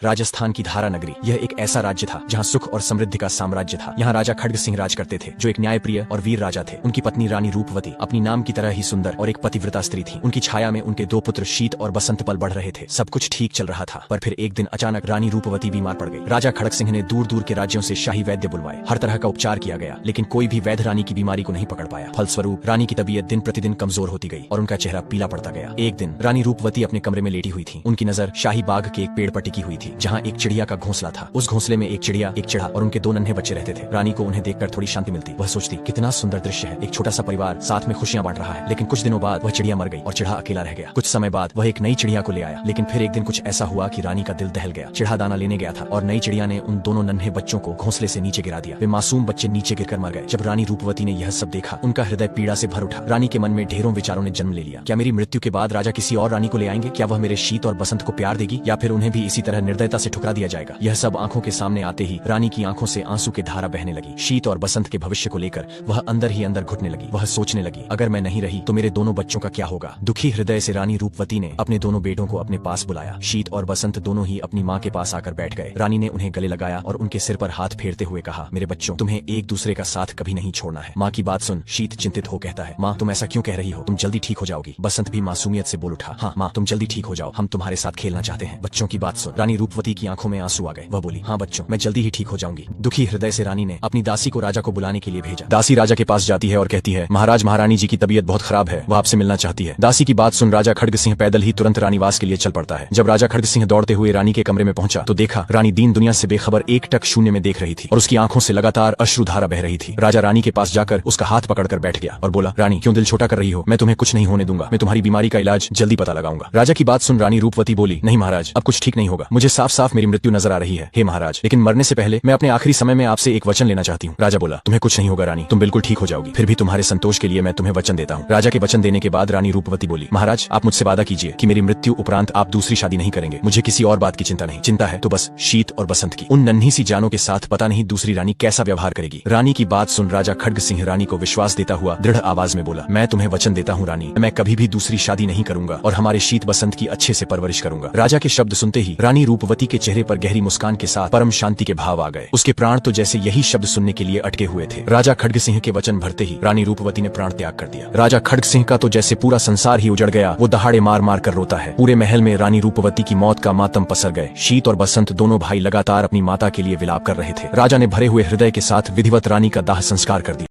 राजस्थान की धारा नगरी यह एक ऐसा राज्य था जहां सुख और समृद्धि का साम्राज्य था। यहाँ राजा खड्ग सिंह राज करते थे, जो एक न्यायप्रिय और वीर राजा थे। उनकी पत्नी रानी रूपवती अपनी नाम की तरह ही सुंदर और एक पतिव्रता स्त्री थी। उनकी छाया में उनके दो पुत्र शीत और बसंत पल बढ़ रहे थे। सब कुछ ठीक चल रहा था, पर फिर एक दिन अचानक रानी रूपवती बीमार पड़ गई। राजा खड्ग सिंह ने दूर दूर के राज्यों से शाही वैद्य बुलवाए। हर तरह का उपचार किया गया, लेकिन कोई भी वैद्य रानी की बीमारी को नहीं पकड़ पाया। फलस्वरूप रानी की तबीयत दिन प्रतिदिन कमजोर होती गई और उनका चेहरा पीला पड़ता गया। एक दिन रानी रूपवती अपने कमरे में लेटी हुई थी। उनकी नजर शाही बाग के एक पेड़ पर टिकी हुई थी, जहाँ एक चिड़िया का घोंसला था। उस घोंसले में एक चिड़िया, एक चिड़ा और उनके दो नन्हे बच्चे रहते थे। रानी को उन्हें देखकर थोड़ी शांति मिलती। वह सोचती, कितना सुंदर दृश्य है, एक छोटा सा परिवार साथ में खुशियां बांट रहा है। लेकिन कुछ दिनों बाद वह चिड़िया मर गई और चिड़ा अकेला रह गया। कुछ समय बाद वह एक नई चिड़िया को ले आया, लेकिन फिर एक दिन कुछ ऐसा हुआ कि रानी का दिल दहल गया। चिड़ा दाना लेने गया था और नई चिड़िया ने उन दोनों नन्हे बच्चों को घोंसले से नीचे गिरा दिया। वे मासूम बच्चे नीचे गिरकर मर गए। जब रानी रूपवती ने यह सब देखा, उनका हृदय पीड़ा से भर उठा। रानी के मन में ढेरों विचारों ने जन्म ले लिया। क्या मेरी मृत्यु के बाद राजा किसी और रानी को ले आएंगे? क्या वह मेरे शीत और बसंत को प्यार देगी, या फिर उन्हें भी इसी तरह निर्दयता से ठुकरा दिया जाएगा? यह सब आंखों के सामने आते ही रानी की आंखों से आंसू की धारा बहने लगी। शीत और बसंत के भविष्य को लेकर वह अंदर ही अंदर घुटने लगी। वह सोचने लगी, अगर मैं नहीं रही तो मेरे दोनों बच्चों का क्या होगा? दुखी हृदय से रानी रूपवती ने अपने दोनों बेटों को अपने पास बुलाया। शीत और बसंत दोनों ही अपनी माँ के पास आकर बैठ गए। रानी ने उन्हें गले लगाया और उनके सिर पर हाथ फेरते हुए कहा, मेरे बच्चों, तुम्हें एक दूसरे का साथ कभी नहीं छोड़ना है। माँ की बात सुन शीत चिंतित हो कहता है, माँ तुम ऐसा क्यों कह रही हो? तुम जल्दी ठीक हो जाओगी। बसंत भी मासूमियत से बोल उठा, हाँ माँ तुम जल्दी ठीक हो जाओ, हम तुम्हारे साथ खेलना चाहते हैं। बच्चों की बात सुन रानी रूपवती की आंखों में आंसू आ गए। वह बोली, हाँ बच्चों, मैं जल्दी ही ठीक हो जाऊंगी। दुखी हृदय से रानी ने अपनी दासी को राजा को बुलाने के लिए भेजा। दासी राजा के पास जाती है और कहती है, महाराज महारानी जी की तबीयत बहुत खराब है, वह आपसे मिलना चाहती है। दासी की बात सुन राजा खड्ग सिंह पैदल ही तुरंत रानीवास के लिए चल पड़ता है। जब राजा खड्ग सिंह दौड़ते हुए रानी के कमरे में पहुंचा तो देखा रानी दीन दुनिया से बेखबर एकटक शून्य में देख रही थी और उसकी आंखों से लगातार अश्रुधारा बह रही थी। राजा रानी के पास जाकर उसका हाथ पकड़कर बैठ गया और बोला, रानी क्यों दिल छोटा कर रही हो? मैं तुम्हें कुछ नहीं होने दूंगा, मैं तुम्हारी बीमारी का इलाज जल्दी पता लगाऊंगा। राजा की बात सुन रानी रूपवती बोली, नहीं महाराज, अब कुछ ठीक नहीं होगा, मुझे साफ साफ मेरी मृत्यु नजर आ रही है। हे महाराज, लेकिन मरने से पहले मैं अपने आखिरी समय में आपसे एक वचन लेना चाहती हूँ। राजा बोला, तुम्हें कुछ नहीं होगा रानी, तुम बिल्कुल ठीक हो जाओगी। फिर भी तुम्हारे संतोष के लिए मैं तुम्हें वचन देता हूँ। राजा के वचन देने के बाद रानी रूपवती बोली, महाराज आप मुझसे वादा कीजिए कि मेरी मृत्यु उपरांत आप दूसरी शादी नहीं करेंगे। मुझे किसी और बात की चिंता नहीं, चिंता है तो बस शीत और बसंत की। उन नन्ही सी जानों के साथ पता नहीं दूसरी रानी कैसा व्यवहार करेगी। रानी की बात सुन राजा खड्ग सिंह रानी को विश्वास देता हुआ दृढ़ आवाज में बोला, मैं तुम्हें वचन देता हूँ रानी, मैं कभी भी दूसरी शादी नहीं करूंगा और हमारे शीत बसंत की अच्छे से परवरिश करूंगा। राजा के शब्द सुनते ही रानी रूपवती के चेहरे पर गहरी मुस्कान के साथ परम शांति के भाव आ गए। उसके प्राण तो जैसे यही शब्द सुनने के लिए अटके हुए थे। राजा खड्ग सिंह के वचन भरते ही रानी रूपवती ने प्राण त्याग कर दिया। राजा खड्ग सिंह का तो जैसे पूरा संसार ही उजड़ गया। वो दहाड़े मार मार कर रोता है। पूरे महल में रानी रूपवती की मौत का मातम पसर गए। शीत और बसंत दोनों भाई लगातार अपनी माता के लिए विलाप कर रहे थे। राजा ने भरे हुए हृदय के साथ विधिवत रानी का दाह संस्कार कर दिया।